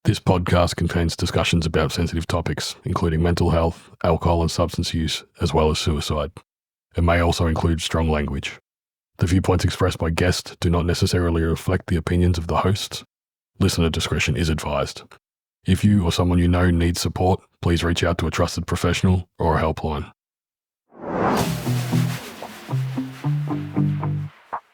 This podcast contains discussions about sensitive topics, including mental health, alcohol and substance use, as well as suicide. It may also include strong language. The viewpoints expressed by guests do not necessarily reflect the opinions of the hosts. Listener discretion is advised. If you or someone you know needs support, please reach out to a trusted professional or a helpline.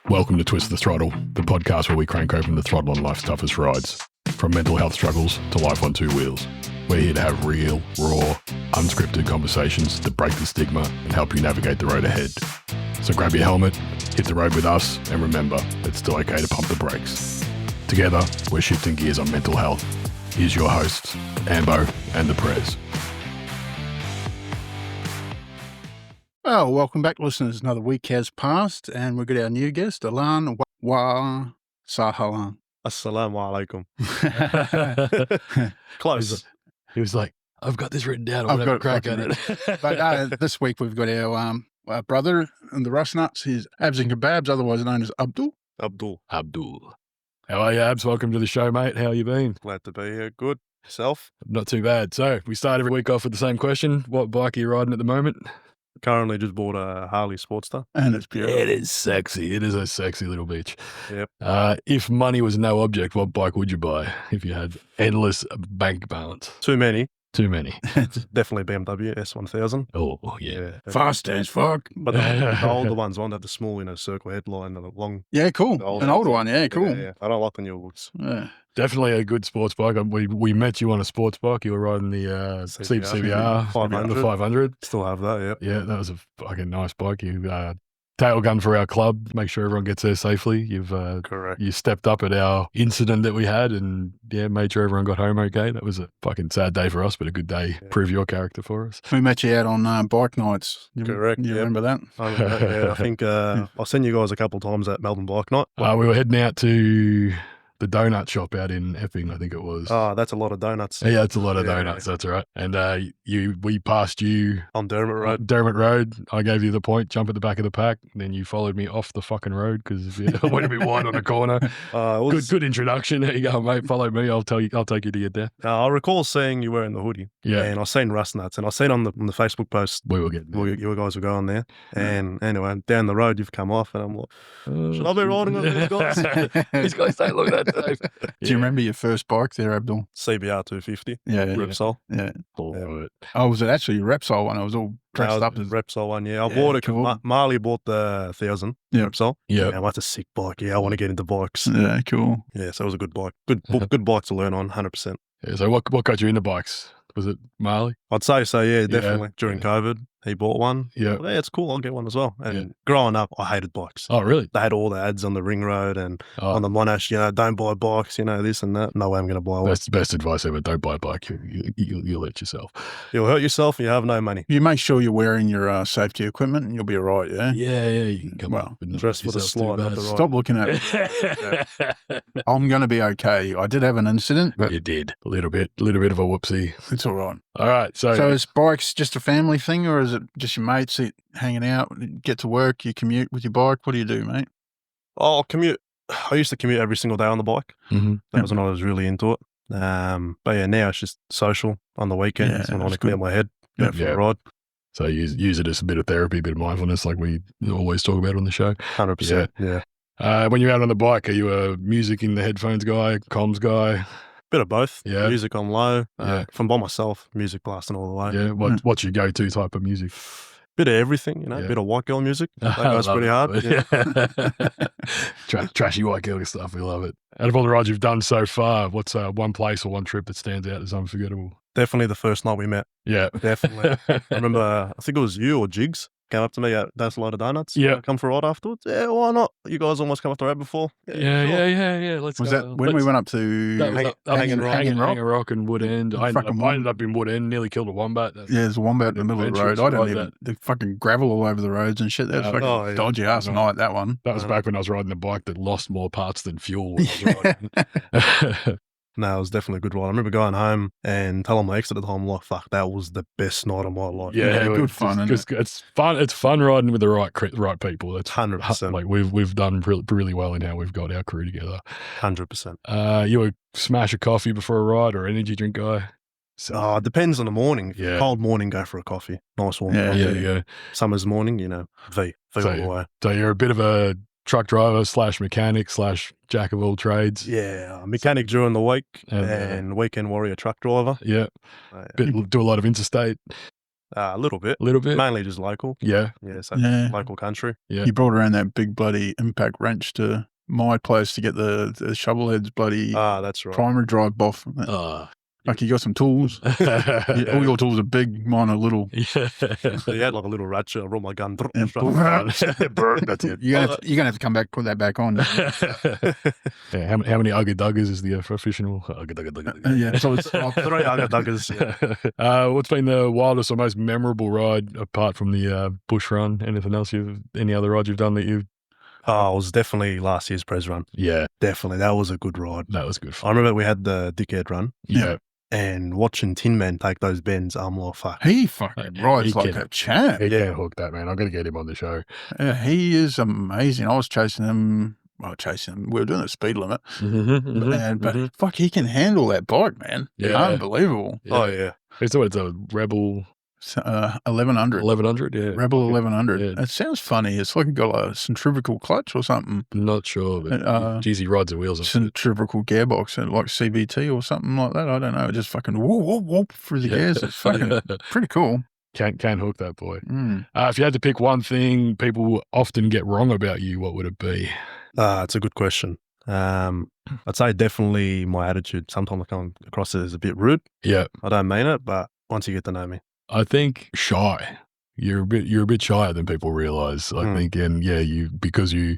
Welcome to Twist the Throttle, the podcast where we crank open the throttle on life's toughest rides. From mental health struggles to life on two wheels. We're here to have real, raw, unscripted conversations that break the stigma and help you navigate the road ahead. So grab your helmet, hit the road with us, and remember, it's still okay to pump the brakes. Together, we're shifting gears on mental health. Here's your hosts, Ambo and The Prez. Well, welcome back, listeners. Another week has passed, and we've got our new guest, Alan Wa Sahalan. Assalamu alaikum. Close. He was like, I've got this written down. I'm going to crack at it. But this week we've got our brother in the Rust Nuts. He's Abs and Kebabs, otherwise known as Abdul. Abdul. How are you, Abs? Welcome to the show, mate. How you been? Glad to be here. Good. Yourself? Not too bad. So we start every week off with the same question. What bike are you riding at the moment? Currently just bought a Harley Sportster. And it's beautiful. It is sexy. It is a sexy little bitch. Yep. If money was no object, what bike would you buy if you had endless bank balance? Too many. Definitely BMW S1000. Oh, yeah. Fast as fuck. But the older ones won't have the small, circle headline and the long. Yeah, cool. An older one. Yeah, cool. Yeah. I don't like the new looks. Yeah. Definitely a good sports bike. We met you on a sports bike. You were riding the CBR 500. The 500. Still have that, yep. Yeah, that was a fucking nice bike. You tail gun for our club, make sure everyone gets there safely. You've Correct. You stepped up at our incident that we had and made sure everyone got home okay. That was a fucking sad day for us, but a good day. Yeah. Prove your character for us. We met you out on bike nights. Correct. You remember that? Yeah, I think I've seen you guys a couple of times at Melbourne Bike Night. We were heading out to the donut shop out in Epping, I think it was. Oh, that's a lot of donuts. Yeah, it's a lot of donuts. That's right. And we passed you On Dermot Road. Dermot Road. I gave you the point, jump at the back of the pack. And then you followed me off the fucking road because I wanted to be wide on the corner. Good introduction. There you go, mate. Follow me. I'll take you to get there. I recall seeing you wearing the hoodie. Yeah. And I seen Rust Nuts, and I seen on the Facebook post We were getting there. you guys were going there. And anyway, down the road you've come off, and I'm like, should I be riding with these guys? These guys don't look that safe. Do you remember your first bike there, Abdul? CBR 250. Yeah. Repsol. Yeah. Right. Oh, was it actually a Repsol one? It was all dressed up as Repsol one, yeah. I Yeah, bought it. cool. Marley bought the 1000 Yeah. Repsol. Yeah. Yeah, that's a sick bike. Yeah, I want to get into bikes. Yeah, cool. Yeah, so it was a good bike. Good bike to learn on, 100%. Yeah, so what got you into bikes? Was it Marley? I'd say so, yeah, definitely. During COVID, he bought one. Yeah. Well, yeah, it's cool. I'll get one as well. And growing up, I hated bikes. Oh, really? They had all the ads on the ring road and on the Monash, don't buy bikes, this and that. No way I'm going to buy one. That's the best advice ever. Don't buy a bike. You'll hurt yourself. You'll hurt yourself and you have no money. You make sure you're wearing your safety equipment and you'll be all right, yeah? Yeah. You can come Well, up and dress for the slide, not the ride. Stop looking at it. I'm going to be okay. I did have an incident, but You did. A little bit of a whoopsie. it's all right. All right. So is bikes just a family thing, or is it just your mates hanging out, get to work, you commute with your bike? What do you do, mate? I'll commute. I used to commute every single day on the bike. Mm-hmm. That was when I was really into it. But yeah, now it's just social on the weekends when I want to clear my head, go for a ride. So use it as a bit of therapy, a bit of mindfulness, like we always talk about on the show. 100%. Yeah. When you're out on the bike, are you a music in the headphones guy, comms guy? Bit of both. Yeah. Music on low. Yeah. If I'm by myself, music blasting all the way. Yeah. What's your go-to type of music? Bit of everything, Yeah. Bit of white girl music. That goes pretty hard. Yeah. Trashy white girl stuff. We love it. Out of all the rides you've done so far, what's one place or one trip that stands out as unforgettable? Definitely the first night we met. Yeah. Definitely. I remember, I think it was you or Jigs came up to me at That's a Load of Donuts. Yeah. Come for a ride afterwards. Yeah, why not? You guys almost come up the road before. Yeah. Let's Was go. that when we went up to That was Hanging Rock and Wood End. I ended up in Wood End, nearly killed a wombat. Yeah, there's a wombat in the middle of the road. I don't even, that. the fucking gravel all over the roads and shit. That was fucking dodgy ass night, that one. That was back when I was riding a bike that lost more parts than fuel when I was riding. No, it was definitely a good ride. I remember going home and telling my ex at the time, like, fuck, that was the best night of my life. Yeah, good fun. It's fun. It's fun riding with the right people. That's 100%. Like we've done really well in how we've got our crew together. 100%. You would smash a coffee before a ride or energy drink guy? So, it depends on the morning. Yeah. Cold morning, go for a coffee. Nice warm coffee. Yeah. Summer's morning, V all the way. So you're a bit of a truck driver / mechanic / jack of all trades. Yeah, mechanic during the week and weekend warrior truck driver. Yeah. Do a lot of interstate. A little bit. Mainly just local. Yeah. Yeah, so local country. Yeah. You brought around that big bloody impact wrench to my place to get the shovelhead's bloody that's right. primary drive off. Like you got some tools. All your tools are big, mine are little. Yeah. You had like a little ratchet, I rolled my gun. That's it. You're gonna have to come back, put that back on. Yeah, how many Ugga Duggers is the professional? Yeah, so it's 3 Ugga Duggers. Yeah. What's been the wildest or most memorable ride apart from the bush run? Anything else any other rides you've done that you've? Oh, it was definitely last year's Prez run. Yeah. Definitely. That was a good ride. That was good fun. I remember we had the Dickhead run. Yeah. And watching Tin Man take those bends, I'm like, fuck. He fucking rides like a champ. He can't hook that, man. I'm going to get him on the show. Yeah, he is amazing. I was chasing him. We were doing the speed limit. But fuck, he can handle that bike, man. Yeah. Unbelievable. Yeah. Oh, yeah. It's a Rebel 1100. 1100, yeah. Rebel 1100. Yeah. It sounds funny. It's like it got a centrifugal clutch or something. Not sure, but geez, he rides the wheels off. Centrifugal gearbox, like CVT or something like that. I don't know. It just fucking whoop through the gears. It's fucking pretty cool. Can't hook that boy. If you had to pick one thing people often get wrong about you, what would it be? It's a good question. I'd say definitely my attitude. Sometimes I come across it as a bit rude. Yeah. I don't mean it, but once you get to know me. I think shy. You're a bit shyer than people realize. I think, and because you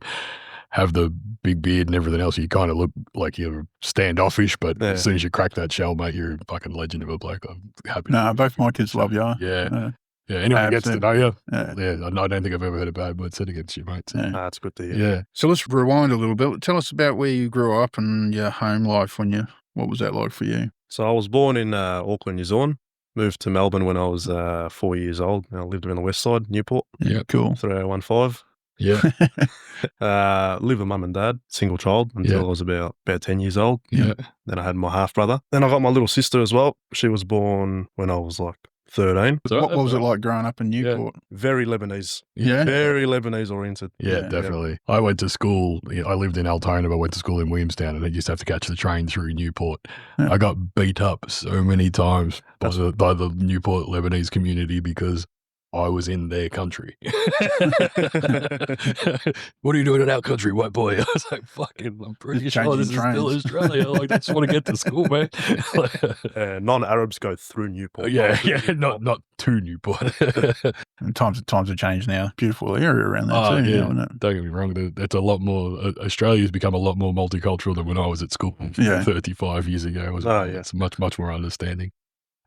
have the big beard and everything else, you kind of look like you're standoffish. But as soon as you crack that shell, mate, you're a fucking legend of a bloke. I'm happy. No, both my kids love you. Yeah. Anyone who gets to know you, I don't think I've ever heard a bad word said against you, mate. So. That's good to hear. Yeah. So let's rewind a little bit. Tell us about where you grew up and your home life what was that like for you? So I was born in Auckland, New Zealand. Moved to Melbourne when I was 4 years old. I lived around the west side, Newport. Yeah, cool. 3015. Yeah. Lived with mum and dad, single child until I was about 10 years old. Yeah. Then I had my half brother. Then I got my little sister as well. She was born when I was like 13. What was it like growing up in Newport? Very Lebanese. Yeah. Very Lebanese oriented. Yeah, definitely. I went to school. I lived in Altona, but I went to school in Williamstown, and I used to have to catch the train through Newport. Yeah. I got beat up so many times by the Newport Lebanese community because I was in their country. What are you doing in our country, white boy? I was like, fucking, I'm pretty sure this is still Australia. Like, I just want to get to school, man. Non-Arabs go through Newport. Not to Newport. And times have changed now. Beautiful area around there too. Yeah. Don't get me wrong. It's a lot more, Australia's become a lot more multicultural than when I was at school 35 years ago. It's much, much more understanding.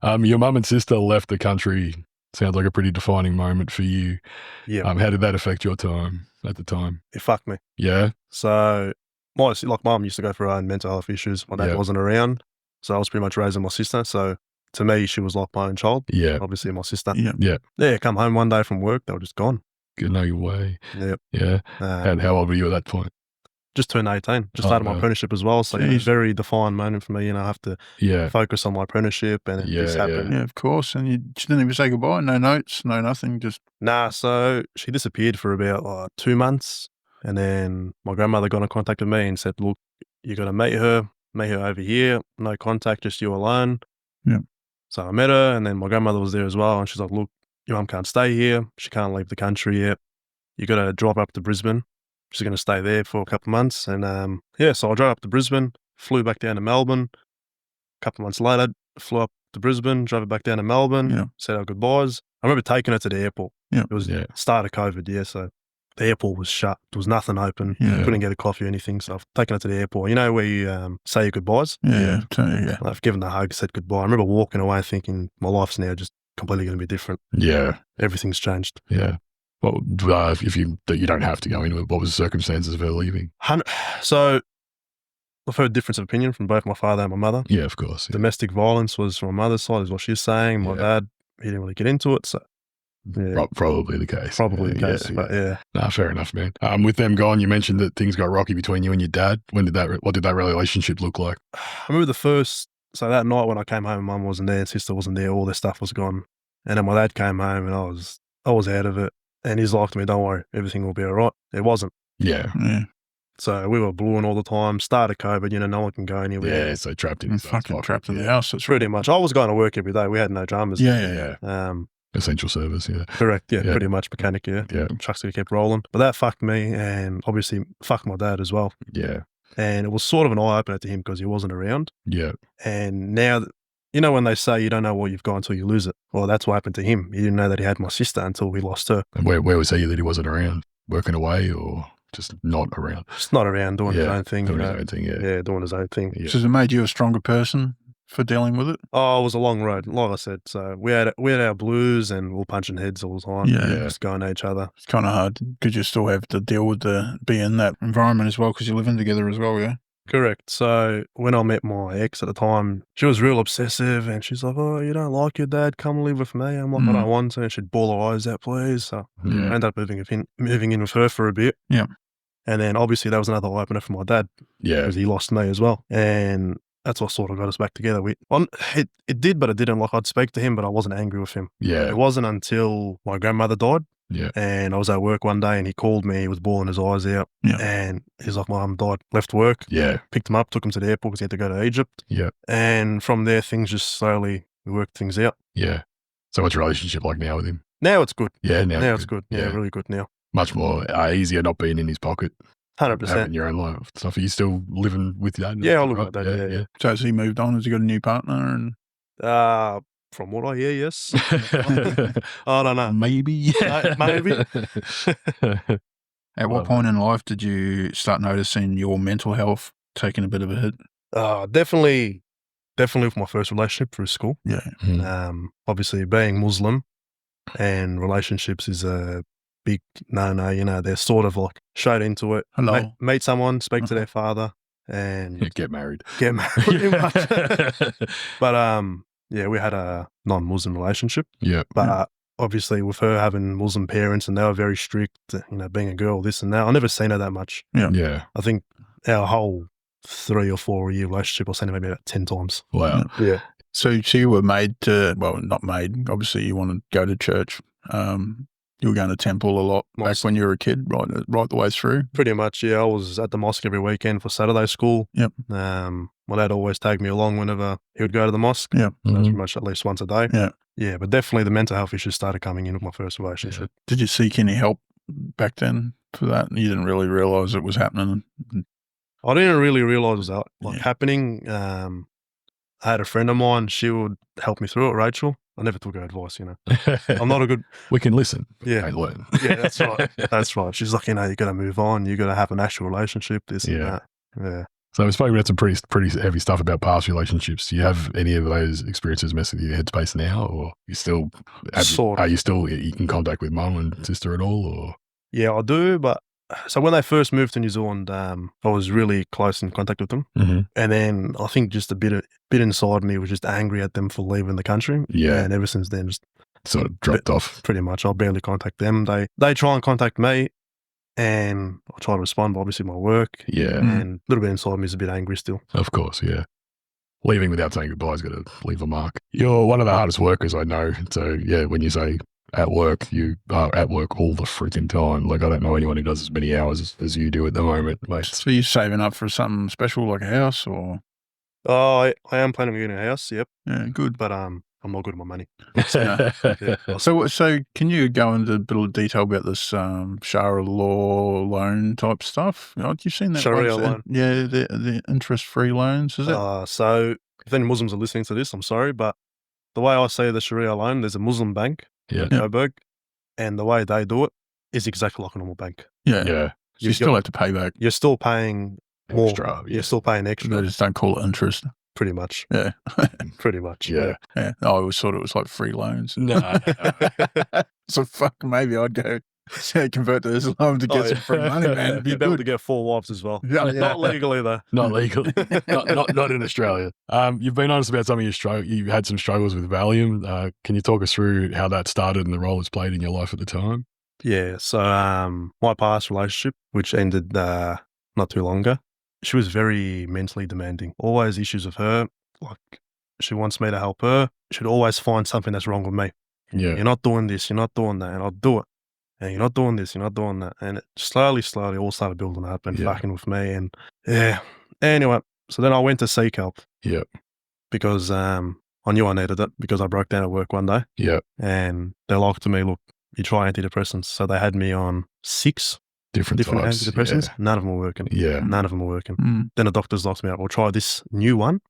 Your mum and sister left the country. Sounds like a pretty defining moment for you. Yeah. How did that affect your time at the time? It fucked me. Yeah. So, my mum used to go through her own mental health issues. My dad wasn't around. So, I was pretty much raising my sister. So, to me, she was like my own child. Yeah. Obviously, my sister. Yeah. Yeah, come home one day from work, they were just gone. Get know your way. Yep. Yeah. And how old were you at that point? Just turned 18. Just started my apprenticeship as well. So it was a very defined moment for me. I have to focus on my apprenticeship and this happened. Yeah, of course. And she didn't even say goodbye? No notes, no nothing, just... Nah, so she disappeared for about 2 months. And then my grandmother got in contact with me and said, look, you got to meet her over here. No contact, just you alone. Yeah. So I met her and then my grandmother was there as well. And she's like, look, your mum can't stay here. She can't leave the country yet. You got to drive up to Brisbane. She's going to stay there for a couple of months. And so I drove up to Brisbane, flew back down to Melbourne. A couple of months later, flew up to Brisbane, drove it back down to Melbourne, said our goodbyes. I remember taking her to the airport. Yeah. It was start of COVID, so the airport was shut. There was nothing open. Yeah. Couldn't get a coffee or anything. So I've taken her to the airport. You know where you say your goodbyes? Yeah. I've given her a hug, said goodbye. I remember walking away thinking my life's now just completely going to be different. Yeah. Everything's changed. Yeah. Well, if you don't have to go into it, what was the circumstances of her leaving? So I've heard difference of opinion from both my father and my mother. Yeah, of course. Yeah. Domestic violence was from my mother's side, is what she's saying. My dad, he didn't really get into it, so yeah, Probably the case. probably the case. But yeah, Nah, fair enough, man. With them gone, you mentioned that things got rocky between you and your dad. What did that relationship look like? I remember so that night when I came home, Mum wasn't there, sister wasn't there, all their stuff was gone, and then my dad came home, and I was out of it, and he's like to me, "Don't worry, everything will be all right." It wasn't. Yeah. So we were blueing all the time. Started COVID, no one can go anywhere. Yeah, so trapped in fucking trapped in the house. That's Pretty much. I was going to work every day. We had no dramas. Yeah. Um, Essential service, yeah. Correct, yeah, pretty much mechanic, yeah. Trucks that kept rolling. But that fucked me and obviously fucked my dad as well. Yeah. And it was sort of an eye-opener to him because he wasn't around. Yeah. And now, when they say you don't know what you've got until you lose it. Well, that's what happened to him. He didn't know that he had my sister until we lost her. And where was he that he wasn't around? Working away or just not around? Just not around, doing his own thing. Doing his own thing, Yeah, doing his own thing. So has it made you a stronger person for dealing with it? Oh, it was a long road, like I said. So we had our blues and we were punching heads all the time. Just going at each other. It's kind of hard because you still have to deal with be in that environment as well because you're living together as well, yeah? Correct. So when I met my ex at the time, she was real obsessive and she's like, "Oh, you don't like your dad? Come live with me." I'm like, "I don't want to." And she'd bawl her eyes out, please. So I ended up moving in with her for a bit. Yeah. And then obviously that was another eye-opener for my dad. Yeah. Because he lost me as well. And that's what sort of got us back together. It did, but it didn't. Like, I'd speak to him, but I wasn't angry with him. Yeah. It wasn't until my grandmother died. Yeah. And I was at work one day and he called me. He was bawling his eyes out. Yeah. And he's like, "My mum died." Left work. Yeah. Picked him up, took him to the airport because he had to go to Egypt. Yeah. And from there, things just slowly, we worked things out. Yeah. So what's your relationship like now with him? Now it's good. Yeah, now it's good. Yeah, really good now. Much more easier not being in his pocket. 100%. Having your own life stuff. Are you still living with your dad? Yeah, I live with my dad, yeah. So has he moved on? Has he got a new partner? And From what I hear, yes. I don't know. Maybe. Maybe. At what point in life did you start noticing your mental health taking a bit of a hit? Definitely with my first relationship through school. Yeah. Obviously being Muslim and relationships is a big no, they're sort of like straight into it. Hello. Meet someone, speak to their father and get married. Pretty much. But we had a non-Muslim relationship. Yeah. But obviously with her having Muslim parents and they were very strict, being a girl, this and that, I never seen her that much. Yeah. Yeah. I think our whole 3 or 4 year relationship, I've seen her maybe about 10 times. Wow. Yeah. So you were made to, well, not made, obviously you want to go to church. You were going to temple a lot back when you were a kid, right the way through? Pretty much, yeah. I was at the mosque every weekend for Saturday school. Yep. My dad always tagged me along whenever he would go to the mosque. Yep. That was pretty much at least once a day. Yeah. Yeah, but definitely the mental health issues started coming in with my first relationship. Yeah. Did you seek any help back then for that? You didn't really realise it was happening? I didn't really realise it was happening. I had a friend of mine, she would help me through it, Rachel. I never took her advice, I'm not a good... We can listen. Yeah. Can't learn. Yeah, that's right. That's right. She's like, you got to move on. You got to have an actual relationship, this and that. Yeah. So we've spoken about some pretty heavy stuff about past relationships. Do you have any of those experiences mess with your headspace now, or you still are you still in contact with mum and sister at all? Or yeah, I do. But so when they first moved to New Zealand, I was really close in contact with them, and then I think just a bit inside me was just angry at them for leaving the country. Yeah, and ever since then, just sort of dropped off. Pretty much, I barely contact them. They try and contact me. And I try to respond, but obviously my work. Yeah. And a little bit inside me is a bit angry still. Of course, yeah. Leaving without saying goodbye is going to leave a mark. You're one of the hardest workers I know. So, yeah, when you say at work, you are at work all the freaking time. Like, I don't know anyone who does as many hours as you do at the moment, mate. So you're saving up for something special like a house or? Oh, I am planning on getting a house, yep. Yeah, good. But I'm not good at my money. So can you go into a bit of detail about this Sharia law loan type stuff? Have you seen that? Sharia loan? Yeah, the interest-free loans, is it? So if any Muslims are listening to this, I'm sorry, but the way I say the Sharia loan, there's a Muslim bank in Joburg, and the way they do it is exactly like a normal bank. Yeah. So you still have to pay back. You're still paying more. Extra. You're still paying extra. They just don't call it interest. Pretty much. Yeah. Pretty much. Yeah. I always thought it was like free loans. No. So maybe I'd go So convert to Islam to get some free money, man. It'd be You'd be able to good. get 4 wives as well. Yeah, Not legally though. Not legally. not in Australia. You've been honest about some of your you had some struggles with Valium. Can you talk us through how that started and the role it's played in your life at the time? Yeah. So my past relationship, which ended not too long ago, she was very mentally demanding. Always issues with her. Like, she wants me to help her. She'd always find something that's wrong with me. Yeah. You're not doing this, you're not doing that, and I'll do it. And you're not doing this, you're not doing that. And it slowly all started building up and fucking with me. And yeah. Anyway, so then I went to seek help. Yeah. Because I knew I needed it, because I broke down at work one day. Yeah. And they're like to me, look, you try antidepressants. So they had me on 6 different types, antidepressants. Yeah. None of them were working. Yeah. None of them were working. Then the doctors locked me up. We'll try this new one,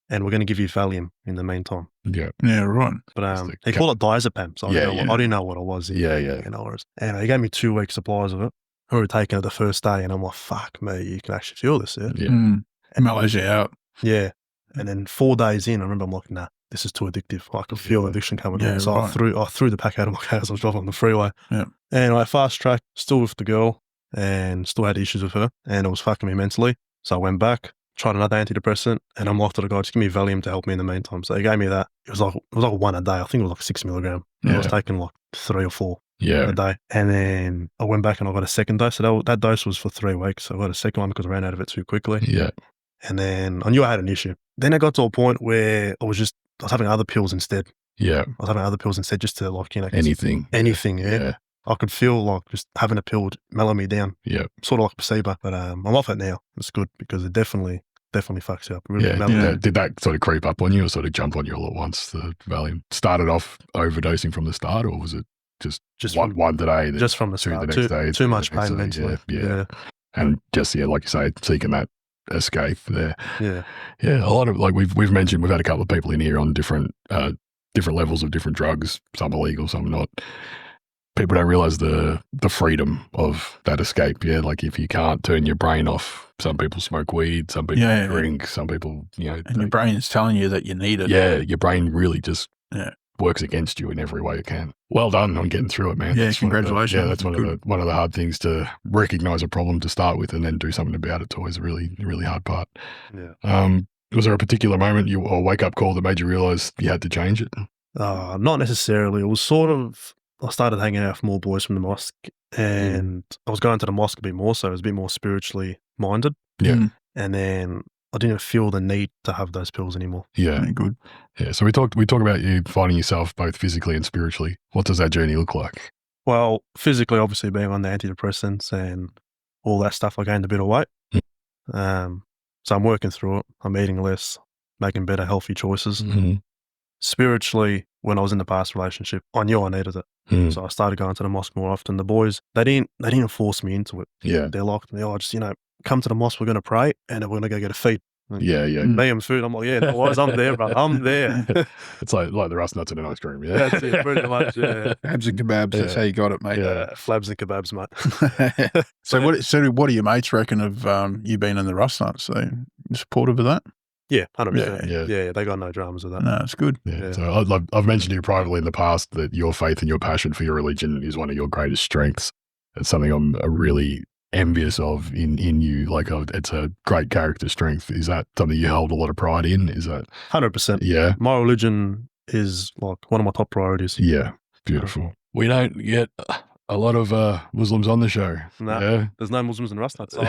and we're going to give you Valium in the meantime. Yeah. Yeah, right. But they call it diazepam. So I didn't know what it was. Yeah. You know, and they gave me 2 weeks supplies of it. We were taking it the first day, and I'm like, fuck me, you can actually feel this, yeah? And mellows you out. Yeah. And then 4 days in, I remember I'm like, nah, this is too addictive. I could feel addiction coming on. So I threw the pack out of my car as I was driving on the freeway. Yeah. And I fast tracked, still with the girl, and still had issues with her, and it was fucking me mentally. So I went back, tried another antidepressant, and I'm like to the guy, just give me Valium to help me in the meantime. So he gave me that. It was like 1 a day. I think it was like 6 milligram. I was taking like 3 or 4 a day. And then I went back and I got a second dose. So that dose was for 3 weeks. So I got a second one because I ran out of it too quickly. Yeah. And then I knew I had an issue. Then it got to a point where I was having other pills instead. Yeah. I was having other pills instead just to like, anything. Yeah. I could feel like just having a pill mellow me down. Yeah. Sort of like a placebo. But I'm off it now. It's good because it definitely fucks you up. Really Did that sort of creep up on you or sort of jump on you all at once, the Valium? Started off overdosing from the start, or was it just one today? Just from the start. The next day. Too much pain mentally. Yeah. And just, like you say, seeking that escape there. Yeah. Yeah. A lot of, like we've mentioned, we've had a couple of people in here on different levels of different drugs, some illegal, some not. People don't realize the freedom of that escape. Yeah. Like if you can't turn your brain off, some people smoke weed, some people drink, some people, And your brain is telling you that you need it. Yeah. Your brain really just works against you in every way it can. Well done on getting through it, man. Yeah. Congratulations. That's one of the hard things, to recognize a problem to start with and then do something about it. It's always a really, really hard part. Yeah. Was there a particular moment or wake up call that made you realize you had to change it? Not necessarily. It was sort of, I started hanging out with more boys from the mosque, and I was going to the mosque a bit more, so I was a bit more spiritually minded. Yeah. And then I didn't feel the need to have those pills anymore. Yeah. Good. Yeah. So we talk about you finding yourself both physically and spiritually. What does that journey look like? Well, physically, obviously being on the antidepressants and all that stuff, I gained a bit of weight. So I'm working through it. I'm eating less, making better, healthy choices. Mm-hmm. Spiritually, when I was in the past relationship, I knew I needed it. So I started going to the mosque more often. The boys, they didn't force me into it. Yeah. They're like, just, come to the mosque, we're going to pray, and then we're going to go get a feed. Yeah. Me and food. I'm like, no worries, I'm there, bro. I'm there. It's like the rust nuts and an ice cream. Yeah. That's it, pretty much. Yeah. Flabs and kebabs. That's how you got it, mate. Yeah. Flabs and kebabs, mate. So what do your mates reckon of you being in the rust nuts? They supportive of that? Yeah, 100%. Yeah, they got no dramas with that. No, it's good. Yeah. So I've mentioned to you privately in the past that your faith and your passion for your religion is one of your greatest strengths. It's something I'm really envious of in you. Like it's a great character strength. Is that something you hold a lot of pride in? Is that 100%? Yeah. My religion is like one of my top priorities. Yeah. Beautiful. We don't get a lot of Muslims on the show. No, there's no Muslims in Rustnuts. Oh,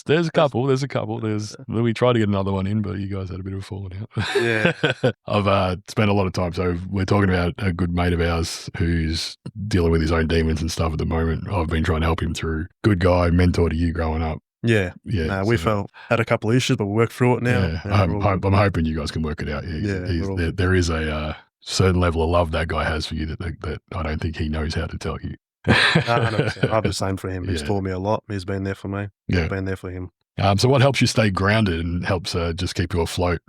there's a couple. We tried to get another one in, but you guys had a bit of a falling out. Yeah. I've spent a lot of time. So we're talking about a good mate of ours who's dealing with his own demons and stuff at the moment. I've been trying to help him through. Good guy, mentor to you growing up. Yeah. We had a couple of issues, but we worked through it now. Yeah. I'm hoping you guys can work it out. There is a certain level of love that guy has for you that I don't think he knows how to tell you. No, I'm the same for him. He's taught me a lot. He's been there for me. I've been there for him. So what helps you stay grounded and helps just keep you afloat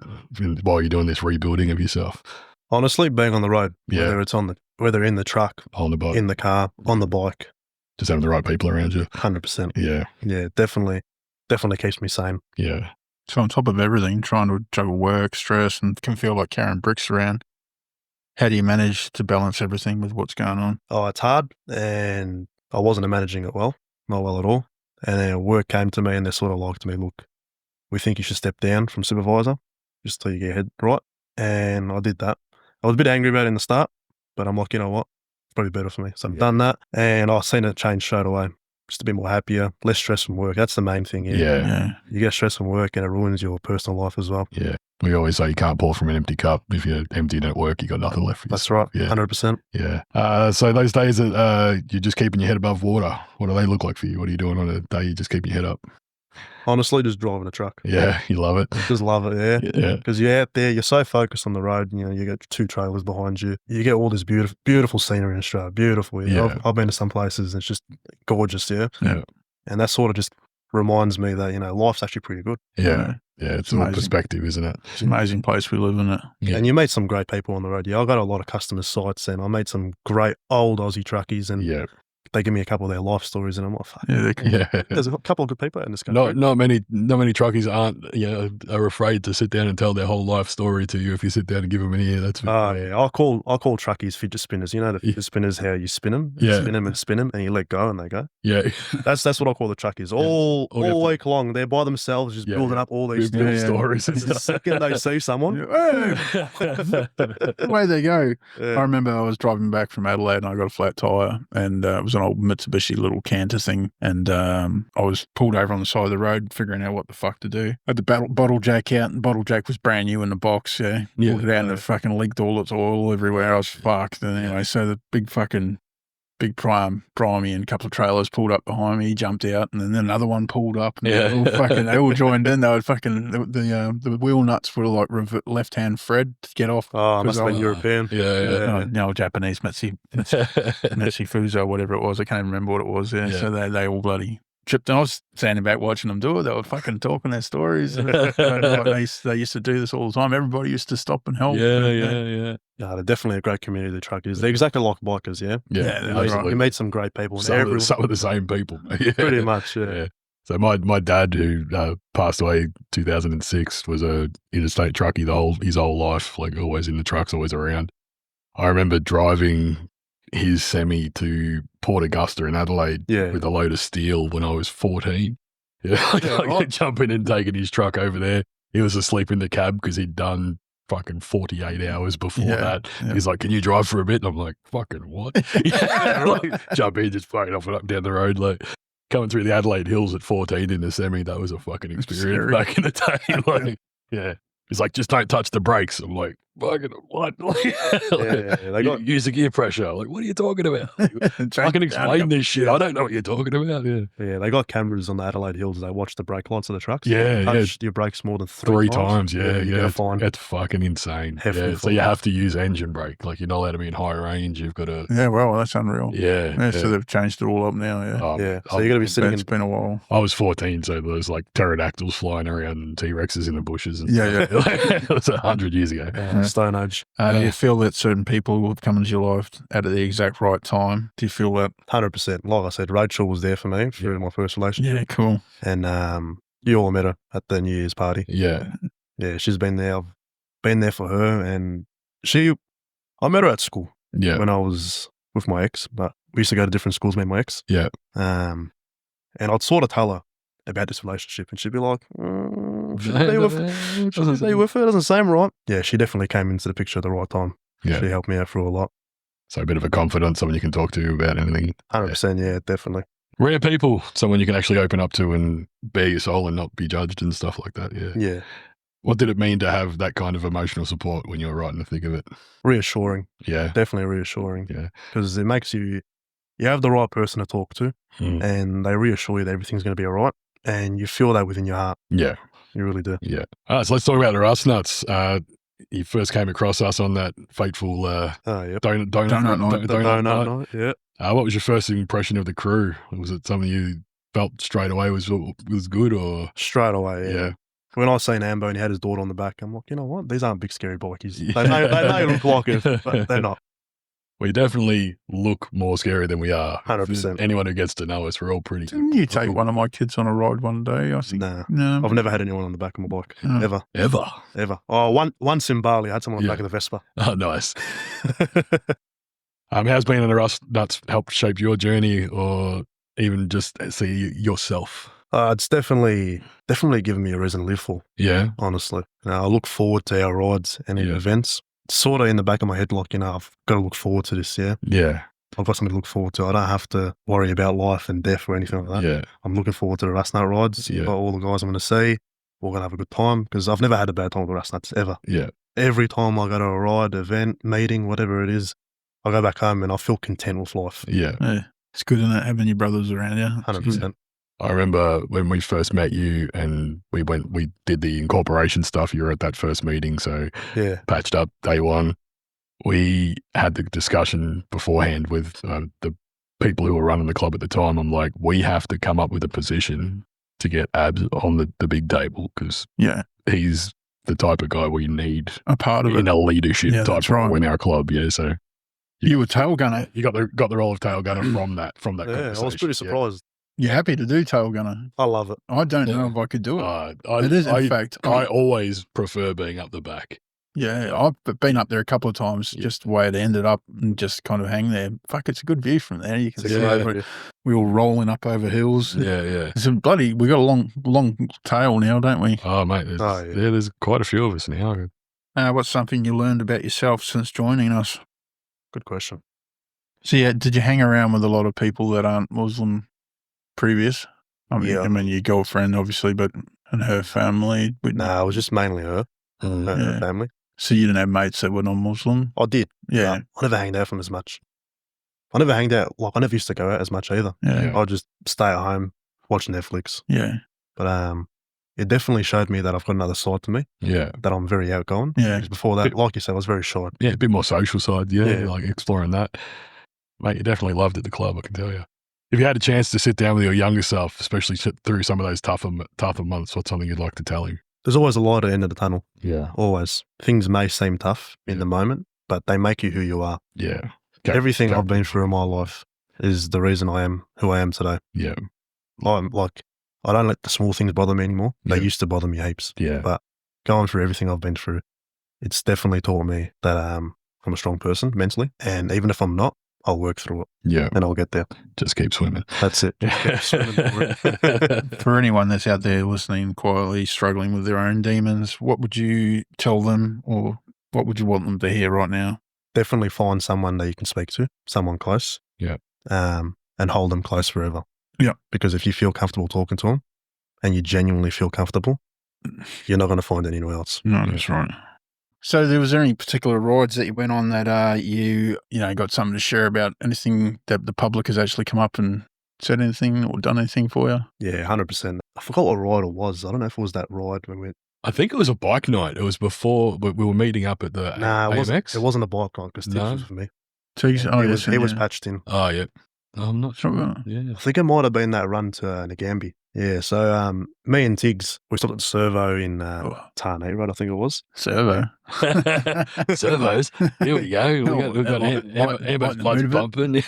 while you're doing this rebuilding of yourself? Honestly, being on the road, whether in the truck, on the bike, in the car, on the bike. Just having the right people around you. 100%. Yeah. Yeah, definitely keeps me sane. Yeah. So on top of everything, trying to juggle work, stress, and can feel like carrying bricks around. How do you manage to balance everything with what's going on? Oh, it's hard, and I wasn't managing it well, not well at all. And then work came to me and they're sort of like to me, look, we think you should step down from supervisor just till you get your head right. And I did that. I was a bit angry about it in the start, but I'm like, you know what? It's probably better for me. So I've done that. And I've seen it change straight away. Just a bit more happier, less stress from work. That's the main thing. Yeah. You get stress from work and it ruins your personal life as well. Yeah. We always say you can't pour from an empty cup. If you're empty at work, you got nothing left for That's yourself. right. Yeah. 100%. Yeah. So those days that you're just keeping your head above water, what do they look like for you? What are you doing on a day you just keep your head up? Honestly, just driving a truck. Yeah. You love it. Just love it, yeah. Yeah. Because you're out there, you're so focused on the road, you know, you get 2 trailers behind you. You get all this beautiful, beautiful scenery in Australia. Beautiful. Yeah. I've been to some places and it's just gorgeous, yeah. Yeah. And that sort of just reminds me that, you know, life's actually pretty good. Yeah. Yeah. It's all amazing. perspective, isn't it? It's an amazing place we live in. It. Yeah. And you meet some great people on the road. Yeah, I got a lot of customer sites and I met some great old Aussie truckies and Yeah. they give me a couple of their life stories and I'm like, fuck. Yeah, Yeah. There's a couple of good people in this country. Not many truckies are afraid to sit down and tell their whole life story to you if you sit down and give them an ear. That's Oh yeah, I call truckies fidget spinners. You know the fidget spinners, how you spin them, spin them, and you let go and they go. Yeah. That's what I call the truckies. All week long, they're by themselves, just building up all these Little stories. The second they see someone, Away they go. I remember I was driving back from Adelaide and I got a flat tyre and it was an old Mitsubishi little canter thing and I was pulled over on the side of the road figuring out what the fuck to do. I had the bottle jack out and the bottle jack was brand new in the box. Pulled it out and it fucking leaked all its oil everywhere. I was fucked. And anyway, so the big prime and a couple of trailers pulled up behind me. He jumped out, and then another one pulled up. And they all joined in. They were fucking the wheel nuts were like left hand Fred to get off. Oh, must have been European. No, Japanese Mitsubishi Fuso, whatever it was. I can't even remember what it was. Yeah. So they all bloody tripped. And I was standing back watching them do it. They were fucking talking their stories. They used to do this all the time. Everybody used to stop and help. Yeah, they're definitely a great community, the truckers. They're exactly like bikers, You meet some great people. Some of the same people. Pretty much, yeah. So my dad, who passed away in 2006, was a interstate truckie his whole life, like always in the trucks, always around. I remember driving his semi to Port Augusta in Adelaide with a load of steel when I was 14. Jumping and taking his truck over there. He was asleep in the cab because he'd done fucking 48 hours before that. He's like, can you drive for a bit? And I'm like, fucking what? Jump in, just fucking off and up down the road, like coming through the Adelaide Hills at 14 in the semi. That was a fucking experience back in the day. He's like, just don't touch the brakes. I'm like, fucking what? They got use the gear pressure. Like, what are you talking about? I can explain this shit. I don't know what you're talking about. Yeah, they got cameras on the Adelaide Hills. They watch the brake lights of the trucks. Touch your brakes more than three times. Yeah. It's fucking insane. So you have to use engine brake. Like, you're not allowed to be in high range. You've got to. Yeah, well, that's unreal. So they've changed it all up now. So you got to be sitting. It's been a while. I was 14, so there was like pterodactyls flying around and T-Rexes in the bushes. And it was 100 years ago. Stone Age. Do you feel that certain people will have come into your life at the exact right time? Do you feel that? 100%. Like I said, Rachel was there for me through my first relationship. Yeah, cool. And you all met her at the New Year's party. Yeah, she's been there. I've been there for her, and I met her at school. Yeah, when I was with my ex, but we used to go to different schools. Me and my ex. Yeah, and I'd sort of tell her about this relationship, and she'd be like, should be with her. Doesn't seem right. Yeah, she definitely came into the picture at the right time. Yeah, she helped me out through a lot. So a bit of a confidant, someone you can talk to about anything. 100%. Yeah, definitely. Rare people, someone you can actually open up to and bare your soul and not be judged and stuff like that. Yeah. What did it mean to have that kind of emotional support when you were right in the thick of it? Reassuring. Yeah. Definitely reassuring. Yeah. Because it makes you have the right person to talk to and they reassure you that everything's going to be all right. And you feel that within your heart. Yeah. You really do. Yeah. All right, so let's talk about the Rust Nuts. You first came across us on that fateful donut night. Yeah. What was your first impression of the crew? Was it something you felt straight away was good or? Straight away, yeah. When I seen Ambo and he had his daughter on the back, I'm like, you know what? These aren't big scary bikies. They may look like it, but they're not. We definitely look more scary than we are. 100%. Anyone who gets to know us, we're all pretty. Didn't you take one of my kids on a ride one day? I think. No. I've never had anyone on the back of my bike. Ever. Oh, once in Bali, I had someone on the back of the Vespa. Oh, nice. How's being in the rust nuts helped shape your journey, or even just see yourself? It's definitely given me a reason to live for, Yeah. honestly. I look forward to our rides and Yeah. events. Sort of in the back of my head, like, I've got to look forward to this, yeah? Yeah. I've got something to look forward to. I don't have to worry about life and death or anything like that. Yeah. I'm looking forward to the Rust Nut rides. Yeah. All the guys I'm going to see, we're going to have a good time, because I've never had a bad time with the Rust Nuts, ever. Yeah. Every time I go to a ride, event, meeting, whatever it is, I go back home and I feel content with life. Yeah. It's good, isn't it, having your brothers around you? 100%. I remember when we first met you and we did the incorporation stuff. You were at that first meeting, so Yeah. patched up day one. We had the discussion beforehand with the people who were running the club at the time. I'm like, we have to come up with a position to get Abs on the big table, because he's the type of guy we need a part of in a leadership type role in our club. Yeah, so you were tail gunner. You got the role of tail gunner from that conversation. I was pretty surprised. You're happy to do tail gunner. I love it. I don't know if I could do it. It is, in fact. I always prefer being up the back. Yeah, I've been up there a couple of times, just the way it ended up, and just kind of hang there. Fuck, it's a good view from there. You can see over, we all rolling up over hills. Yeah, yeah. It's we got a long tail now, don't we? Oh, mate. There's quite a few of us now. What's something you learned about yourself since joining us? Good question. So, did you hang around with a lot of people that aren't Muslim previous? I mean, your girlfriend, obviously, and her family? No, it was just mainly her. Her family. So you didn't have mates that were non-Muslim? I did. Yeah. I never hanged out with them as much. I never used to go out as much either. Yeah. I'd just stay at home, watch Netflix. Yeah. But it definitely showed me that I've got another side to me. Yeah. That I'm very outgoing. Yeah. Because before that, like you said, I was very shy. Yeah, a bit more social side. Yeah, like exploring that. Mate, you definitely loved it at the club, I can tell you. If you had a chance to sit down with your younger self, especially through some of those tougher months, what's something you'd like to tell him? There's always a light at the end of the tunnel. Yeah. Always. Things may seem tough in the moment, but they make you who you are. Yeah. Everything I've been through in my life is the reason I am who I am today. Yeah. I don't let the small things bother me anymore. They used to bother me heaps. Yeah. But going through everything I've been through, it's definitely taught me that I'm a strong person mentally. And even if I'm not, I'll work through it. Yeah. And I'll get there. Just keep swimming. That's it. For anyone that's out there listening, quietly struggling with their own demons, what would you tell them, or what would you want them to hear right now? Definitely find someone that you can speak to, someone close. Yeah. And hold them close forever. Yeah. Because if you feel comfortable talking to them and you genuinely feel comfortable, you're not going to find anywhere else. No, that's right. So was there any particular rides that you went on that you got something to share about? Anything that the public has actually come up and said anything or done anything for you? Yeah, 100%. I forgot what ride it was. I don't know if it was that ride when we went. I think it was a bike night. It was before we were meeting up at the AMX. It wasn't a bike night because Tibbs was for me. He was patched in. Oh, yeah. I'm not sure. Yeah. I think it might have been that run to Nagambie. Yeah, so me and Tiggs, we stopped at the servo in Tarnay, right? I think it was. Servo. Servos. Here we go. We've got Ambo's blood's bumping.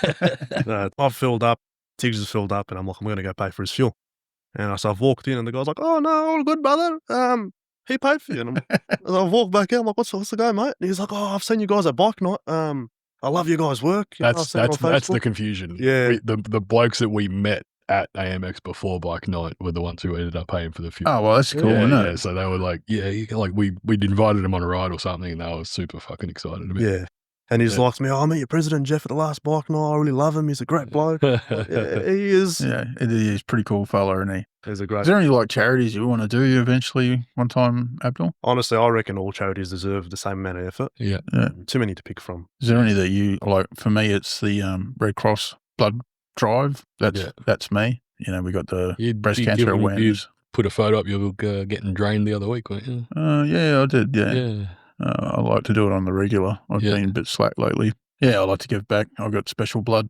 I've filled up. Tiggs has filled up, and I'm like, I'm going to go pay for his fuel. And so I've walked in, and the guy's like, oh, no, all good, brother. He paid for you. And I've walked back out. I'm like, what's the go, mate? And he's like, oh, I've seen you guys at bike night. I love your guys' work. That's the confusion. Yeah. The blokes that we met at AMX before bike night were the ones who ended up paying for the fuel. Oh, well, that's cool, isn't it? Yeah, so they were like, we'd invited them on a ride or something, and they were super fucking excited about it. Yeah. And he's like to me, I met your president, Jeff, at the last bike night. I really love him. He's a great bloke. He is. Yeah, he's a pretty cool fella, isn't he? He's a great. Is there any charities you want to do eventually one time, Abdul? Honestly, I reckon all charities deserve the same amount of effort. Yeah. Too many to pick from. Is there any that you like? For me, it's the Red Cross blood drive. That's me. We got the breast cancer awareness. Put a photo up you were getting drained the other week, weren't you? Yeah, I did. Yeah. I like to do it on the regular. I've been a bit slack lately. Yeah, I like to give back. I've got special blood.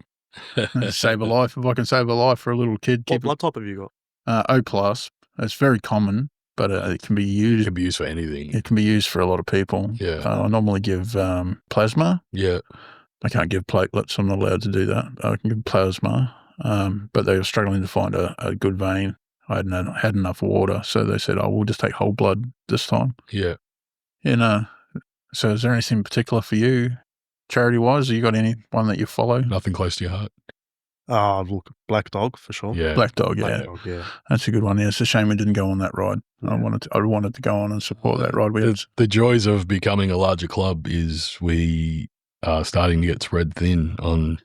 Save a life. If I can save a life for a little kid. What blood type have you got? O+. It's very common, but it can be used. It can be used for anything. It can be used for a lot of people. Yeah. I normally give plasma. Yeah. I can't give platelets. I'm not allowed to do that. I can give plasma. But they were struggling to find a good vein. I hadn't had enough water, so they said, we'll just take whole blood this time. Yeah. So is there anything particular for you? charity-wise? Have you got any one that you follow? Nothing close to your heart. Oh, look, Black Dog for sure. Yeah. Black Dog, yeah. Black Dog, yeah. That's a good one. Yeah, it's a shame we didn't go on that ride. Yeah. I wanted to go on and support that ride. The joys of becoming a larger club is we are starting to get spread thin on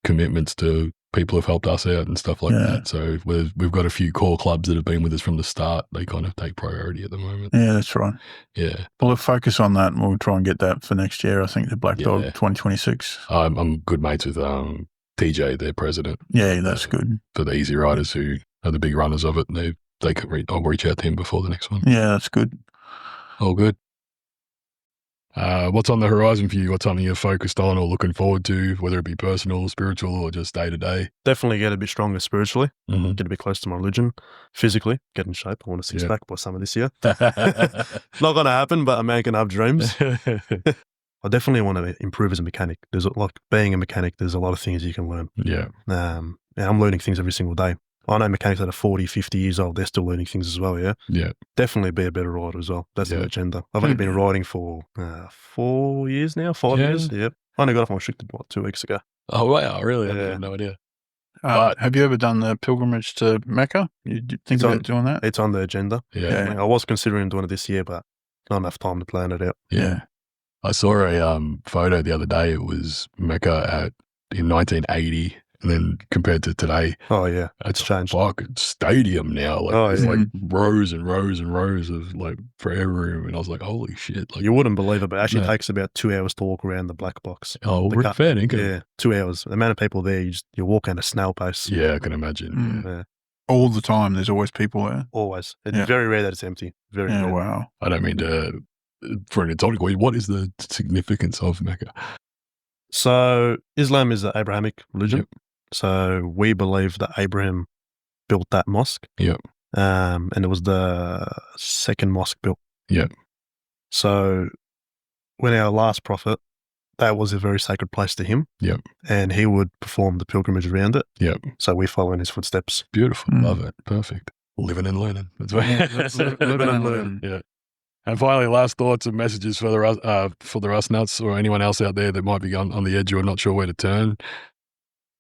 commitments to people who've helped us out and stuff like that. So we've got a few core clubs that have been with us from the start. They kind of take priority at the moment. Yeah, that's right. Yeah. Well, we'll focus on that and we'll try and get that for next year. I think the Black Dog 2026. I'm good mates with TJ, their president. Yeah, that's good. For the easy riders who are the big runners of it, they can I'll reach out to him before the next one. Yeah, that's good. All good. What's on the horizon for you? What's something you're focused on or looking forward to, whether it be personal, spiritual, or just day to day? Definitely get a bit stronger spiritually, Mm-hmm. get a bit close to my religion. Physically, get in shape. I want a six-pack by summer this year. Not going to happen, but a man can have dreams. I definitely want to improve as a mechanic. There's like being a mechanic, there's a lot of things you can learn. Yeah. And I'm learning things every single day. I know mechanics that are 40, 50 years old, they're still learning things as well, yeah? Yeah. Definitely be a better rider as well. That's the agenda. I've only been riding for 4 years now, 5 years. Yep. I only got off my restricted, 2 weeks ago. Oh, wow. Really? Yeah. I had no idea. But have you ever done the pilgrimage to Mecca? You think about doing that? It's on the agenda. Yeah. I was considering doing it this year, but not enough time to plan it out. Yeah. I saw a photo the other day. It was Mecca in 1980, and then compared to today, oh yeah, it's changed. Fucking stadium now. Like there's like rows and rows and rows of like prayer room, and I was like, holy shit! Like, you wouldn't believe it, but it actually takes about 2 hours to walk around the black box. Oh, fair income. Yeah, 2 hours. The amount of people there, you're walking at a snail pace. Yeah, I can imagine. Yeah. All the time, there's always people there. Always. It's very rare that it's empty. Very rare. Wow. I don't mean to. For an exotic way, what is the significance of Mecca? So Islam is an Abrahamic religion. Yep. So we believe that Abraham built that mosque. Yep. And it was the second mosque built. Yep. So when our last prophet, that was a very sacred place to him. Yep. And he would perform the pilgrimage around it. Yep. So we follow in his footsteps. Beautiful. Love it. Perfect. Living and learning. That's right. Living and learning. Yeah. And finally, last thoughts and messages for the Rust Nuts or anyone else out there that might be on the edge or not sure where to turn.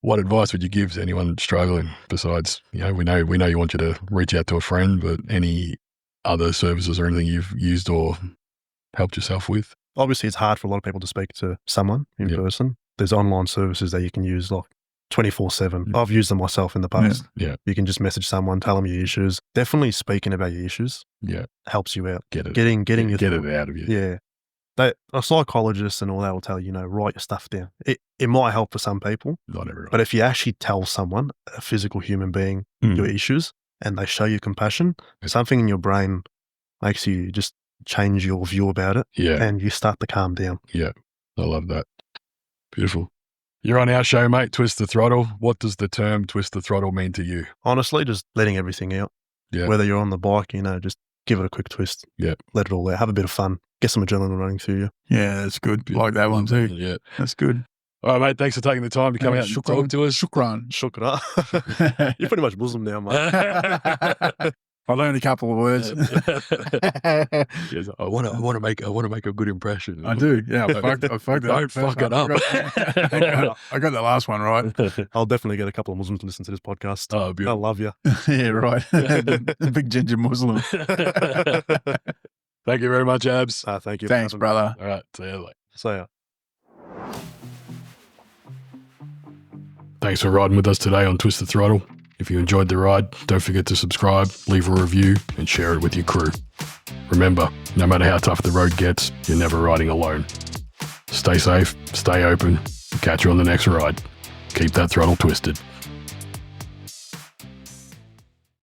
What advice would you give to anyone struggling? Besides, we know you want you to reach out to a friend, but any other services or anything you've used or helped yourself with? Obviously, it's hard for a lot of people to speak to someone in person. There's online services that you can use, like 24/7. I've used them myself in the past. Yeah. You can just message someone, tell them your issues. Definitely speaking about your issues. Yeah. Helps you out. Get it out of you. Yeah. A psychologist and all that will tell you, write your stuff down. It might help for some people. Not everyone. But if you actually tell someone, a physical human being, your issues, and they show you compassion, something in your brain makes you just change your view about it. Yeah. And you start to calm down. Yeah. I love that. Beautiful. You're on our show, mate, Twist the Throttle. What does the term Twist the Throttle mean to you? Honestly, just letting everything out. Yeah. Whether you're on the bike, just give it a quick twist. Yeah. Let it all out. Have a bit of fun. Get some adrenaline running through you. Yeah, that's good. Like that one too. Yeah. That's good. All right, mate. Thanks for taking the time to come out and talk to us. Shukran. Shukran. You're pretty much Muslim now, mate. I learned a couple of words. Yes, I want to make a good impression. I do. Yeah, I fucked Don't fuck it up. I got the last one right. I'll definitely get a couple of Muslims to listen to this podcast. Oh, beautiful. I love you. Yeah, right. The big ginger Muslim. Thank you very much, Abs. Thank you. Thanks, brother. All right. See you later. See ya. Thanks for riding with us today on Twist the Throttle. If you enjoyed the ride, don't forget to subscribe, leave a review, and share it with your crew. Remember, no matter how tough the road gets, you're never riding alone. Stay safe, stay open, and catch you on the next ride. Keep that throttle twisted.